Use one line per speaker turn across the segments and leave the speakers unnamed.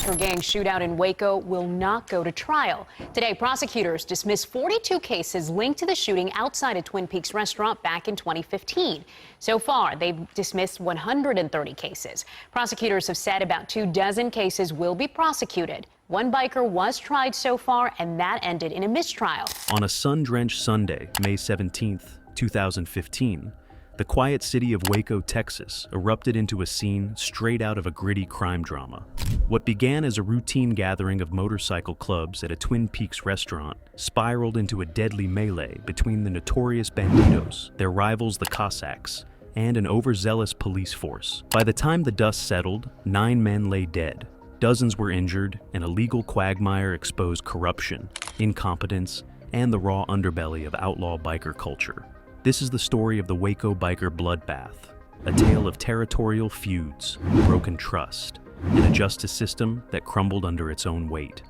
biker gang shootout in Waco will not go to trial. Today, prosecutors dismissed 42 cases linked to the shooting outside a Twin Peaks restaurant back in 2015. So far, they've dismissed 130 cases. Prosecutors have said about 24 cases will be prosecuted. One biker was tried so far, and that ended in a mistrial.
On a sun-drenched Sunday, May 17, 2015, the quiet city of Waco, Texas, erupted into a scene straight out of a gritty crime drama. What began as a routine gathering of motorcycle clubs at a Twin Peaks restaurant spiraled into a deadly melee between the notorious Bandidos, their rivals the Cossacks, and an overzealous police force. By the time the dust settled, 9 men lay dead. Dozens were injured, and a legal quagmire exposed corruption, incompetence, and the raw underbelly of outlaw biker culture. This is the story of the Waco biker bloodbath, a tale of territorial feuds, broken trust, and a justice system that crumbled under its own weight.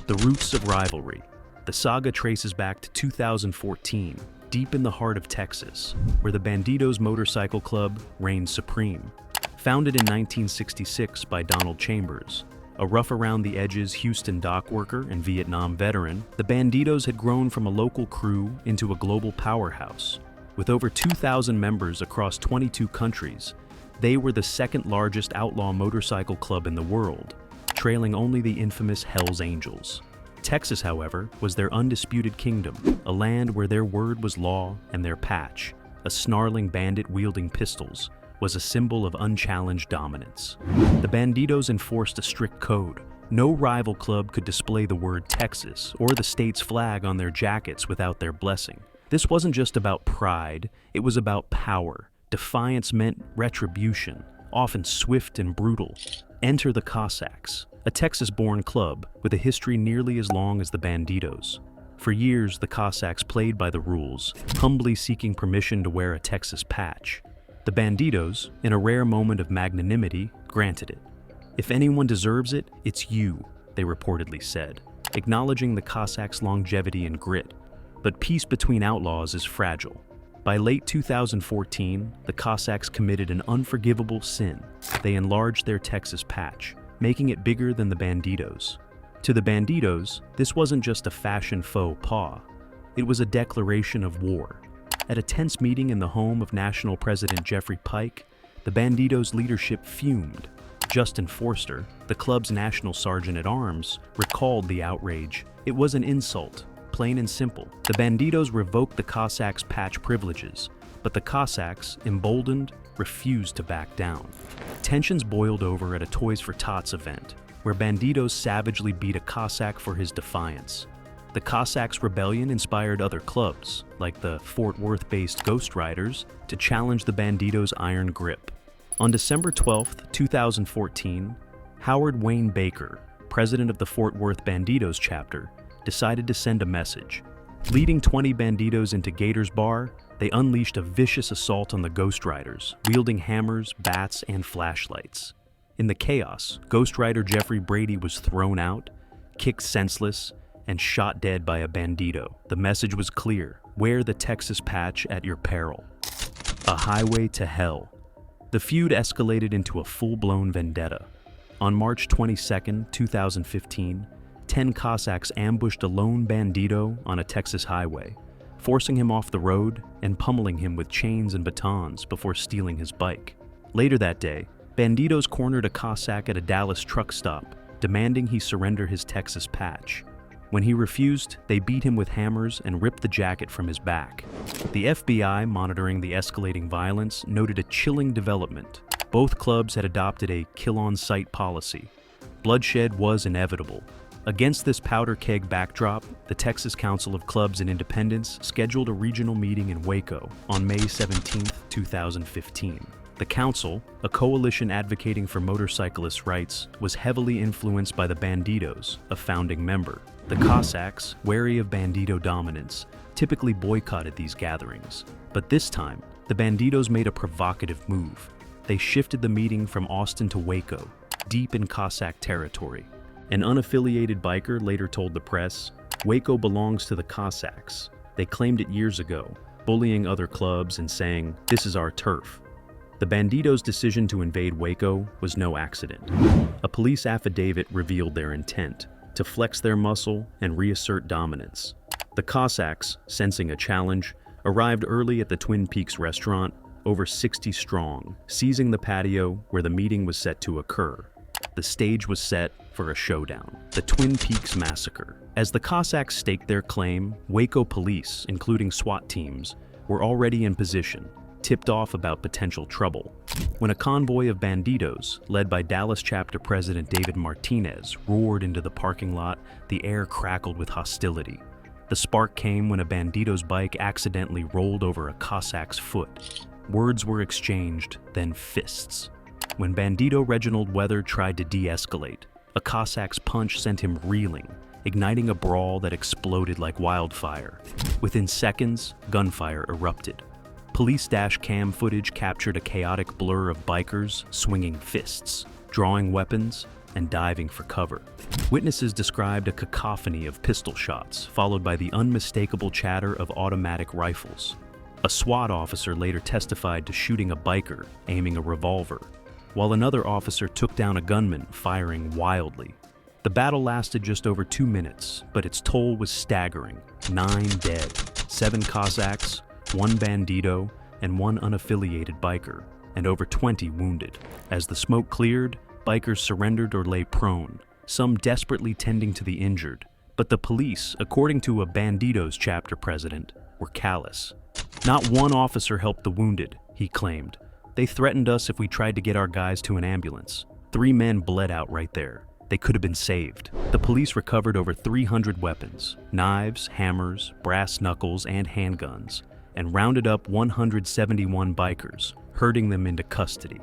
The Roots of Rivalry. The saga traces back to 2014, deep in the heart of Texas, where the Bandidos Motorcycle Club reigned supreme. Founded in 1966 by Donald Chambers, a rough-around-the-edges Houston dock worker and Vietnam veteran, the Bandidos had grown from a local crew into a global powerhouse. With over 2,000 members across 22 countries, they were the second-largest outlaw motorcycle club in the world, trailing only the infamous Hells Angels. Texas, however, was their undisputed kingdom, a land where their word was law and their patch, a snarling bandit wielding pistols, was a symbol of unchallenged dominance. The Bandidos enforced a strict code. No rival club could display the word Texas or the state's flag on their jackets without their blessing. This wasn't just about pride, it was about power. Defiance meant retribution, often swift and brutal. Enter the Cossacks, a Texas-born club with a history nearly as long as the Bandidos. For years, the Cossacks played by the rules, humbly seeking permission to wear a Texas patch. The Bandidos, in a rare moment of magnanimity, granted it. "If anyone deserves it, it's you," they reportedly said, acknowledging the Cossacks' longevity and grit. But peace between outlaws is fragile. By late 2014, the Cossacks committed an unforgivable sin. They enlarged their Texas patch, making it bigger than the Bandidos. To the Bandidos, this wasn't just a fashion faux pas. It was a declaration of war. At a tense meeting in the home of National President Jeffrey Pike, the Bandidos' leadership fumed. Justin Forster, the club's national sergeant-at-arms, recalled the outrage. It was an insult. Plain and simple. The Bandidos revoked the Cossacks' patch privileges, but the Cossacks, emboldened, refused to back down. Tensions boiled over at a Toys for Tots event, where Bandidos savagely beat a Cossack for his defiance. The Cossacks' rebellion inspired other clubs, like the Fort Worth-based Ghost Riders, to challenge the Bandidos' iron grip. On December 12, 2014, Howard Wayne Baker, president of the Fort Worth Bandidos chapter, decided to send a message. Leading 20 Bandidos into Gator's Bar, they unleashed a vicious assault on the Ghost Riders, wielding hammers, bats, and flashlights. In the chaos, Ghost Rider Jeffrey Brady was thrown out, kicked senseless, and shot dead by a Bandido. The message was clear: wear the Texas patch at your peril. A highway to hell. The feud escalated into a full-blown vendetta. On March 22, 2015, 10 Cossacks ambushed a lone Bandido on a Texas highway, forcing him off the road and pummeling him with chains and batons before stealing his bike. Later that day, Bandidos cornered a Cossack at a Dallas truck stop, demanding he surrender his Texas patch. When he refused, they beat him with hammers and ripped the jacket from his back. The FBI, monitoring the escalating violence, noted a chilling development. Both clubs had adopted a kill-on-sight policy. Bloodshed was inevitable. Against this powder keg backdrop, the Texas Council of Clubs and Independents scheduled a regional meeting in Waco on May 17, 2015. The council, a coalition advocating for motorcyclists' rights, was heavily influenced by the Bandidos, a founding member. The Cossacks, wary of Bandido dominance, typically boycotted these gatherings. But this time, the Bandidos made a provocative move. They shifted the meeting from Austin to Waco, deep in Cossack territory. An unaffiliated biker later told the press, "Waco belongs to the Cossacks. They claimed it years ago, bullying other clubs and saying, 'This is our turf.' The Bandidos' decision to invade Waco was no accident. A police affidavit revealed their intent to flex their muscle and reassert dominance. The Cossacks, sensing a challenge, arrived early at the Twin Peaks restaurant, over 60 strong, seizing the patio where the meeting was set to occur. The stage was set for a showdown, the Twin Peaks Massacre. As the Cossacks staked their claim, Waco police, including SWAT teams, were already in position, tipped off about potential trouble. When a convoy of bandidos, led by Dallas chapter president David Martinez, roared into the parking lot, the air crackled with hostility. The spark came when a bandido's bike accidentally rolled over a Cossack's foot. Words were exchanged, then fists. When Bandito Reginald Weather tried to de-escalate, a Cossack's punch sent him reeling, igniting a brawl that exploded like wildfire. Within seconds, gunfire erupted. Police dash cam footage captured a chaotic blur of bikers swinging fists, drawing weapons, and diving for cover. Witnesses described a cacophony of pistol shots, followed by the unmistakable chatter of automatic rifles. A SWAT officer later testified to shooting a biker, aiming a revolver, while another officer took down a gunman, firing wildly. The battle lasted just over 2 minutes, but its toll was staggering. 9 dead, 7 Cossacks, 1 bandito, and 1 unaffiliated biker, and over 20 wounded. As the smoke cleared, bikers surrendered or lay prone, some desperately tending to the injured. But the police, according to a Bandidos chapter president, were callous. Not one officer helped the wounded, he claimed. They threatened us if we tried to get our guys to an ambulance. 3 men bled out right there. They could have been saved. The police recovered over 300 weapons, knives, hammers, brass knuckles, and handguns, and rounded up 171 bikers, herding them into custody.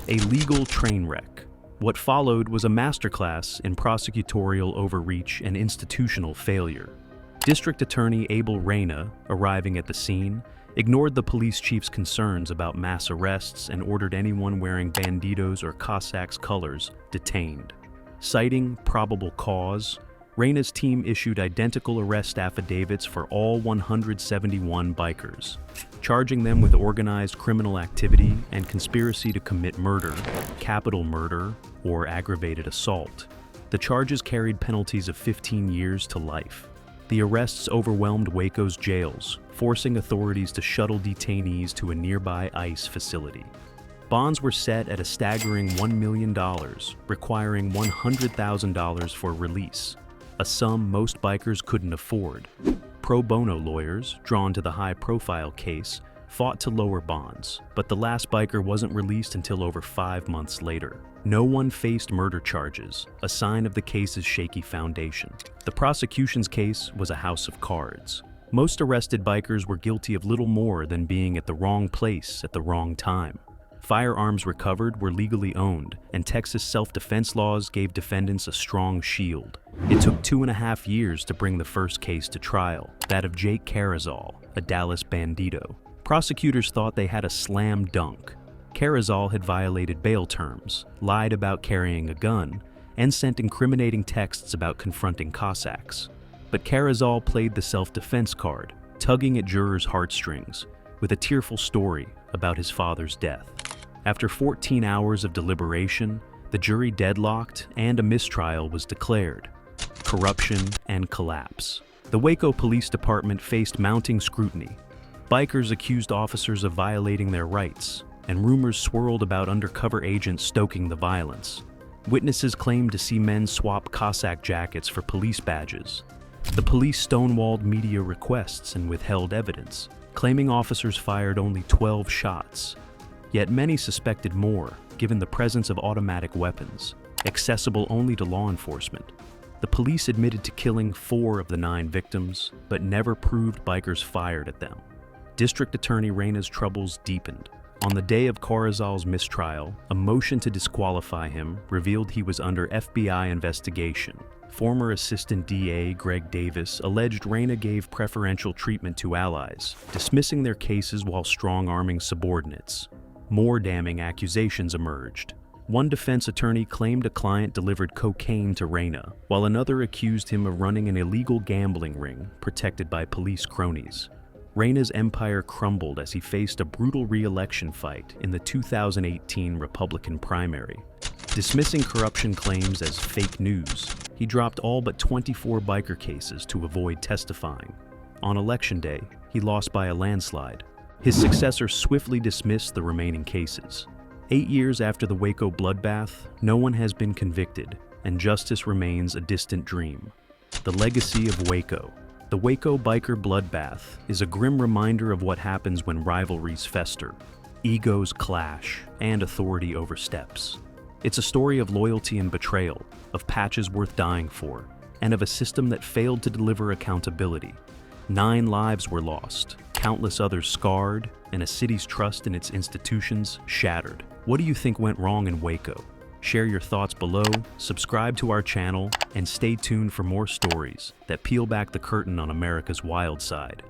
A legal train wreck. What followed was a masterclass in prosecutorial overreach and institutional failure. District Attorney Abel Reyna, arriving at the scene, ignored the police chief's concerns about mass arrests and ordered anyone wearing Bandidos or Cossacks colors detained. Citing probable cause, Reyna's team issued identical arrest affidavits for all 171 bikers, charging them with organized criminal activity and conspiracy to commit murder, capital murder, or aggravated assault. The charges carried penalties of 15 years to life. The arrests overwhelmed Waco's jails, forcing authorities to shuttle detainees to a nearby ICE facility. Bonds were set at a staggering $1 million, requiring $100,000 for release, a sum most bikers couldn't afford. Pro bono lawyers, drawn to the high-profile case, fought to lower bonds, but the last biker wasn't released until over 5 months later. No one faced murder charges, a sign of the case's shaky foundation. The prosecution's case was a house of cards. Most arrested bikers were guilty of little more than being at the wrong place at the wrong time. Firearms recovered were legally owned, and Texas self-defense laws gave defendants a strong shield. It took 2.5 years to bring the first case to trial, that of Jake Carrizal, a Dallas bandito. Prosecutors thought they had a slam dunk. Carrizal had violated bail terms, lied about carrying a gun, and sent incriminating texts about confronting Cossacks. But Carrizal played the self-defense card, tugging at jurors' heartstrings, with a tearful story about his father's death. After 14 hours of deliberation, the jury deadlocked and a mistrial was declared. Corruption and collapse. The Waco Police Department faced mounting scrutiny. Bikers accused officers of violating their rights, and rumors swirled about undercover agents stoking the violence. Witnesses claimed to see men swap Cossack jackets for police badges. The police stonewalled media requests and withheld evidence, claiming officers fired only 12 shots. Yet many suspected more, given the presence of automatic weapons, accessible only to law enforcement. The police admitted to killing 4 of the 9 victims, but never proved bikers fired at them. District Attorney Reyna's troubles deepened. On the day of Carrizal's mistrial, a motion to disqualify him revealed he was under FBI investigation. Former Assistant DA Greg Davis alleged Reyna gave preferential treatment to allies, dismissing their cases while strong-arming subordinates. More damning accusations emerged. One defense attorney claimed a client delivered cocaine to Reyna, while another accused him of running an illegal gambling ring protected by police cronies. Reyna's empire crumbled as he faced a brutal re-election fight in the 2018 Republican primary. Dismissing corruption claims as fake news, he dropped all but 24 biker cases to avoid testifying. On election day, he lost by a landslide. His successor swiftly dismissed the remaining cases. 8 years after the Waco bloodbath, no one has been convicted, and justice remains a distant dream. The Legacy of Waco. The Waco biker bloodbath is a grim reminder of what happens when rivalries fester, egos clash, and authority oversteps. It's a story of loyalty and betrayal, of patches worth dying for, and of a system that failed to deliver accountability. 9 lives were lost, countless others scarred, and a city's trust in its institutions shattered. What do you think went wrong in Waco? Share your thoughts below, subscribe to our channel, and stay tuned for more stories that peel back the curtain on America's wild side.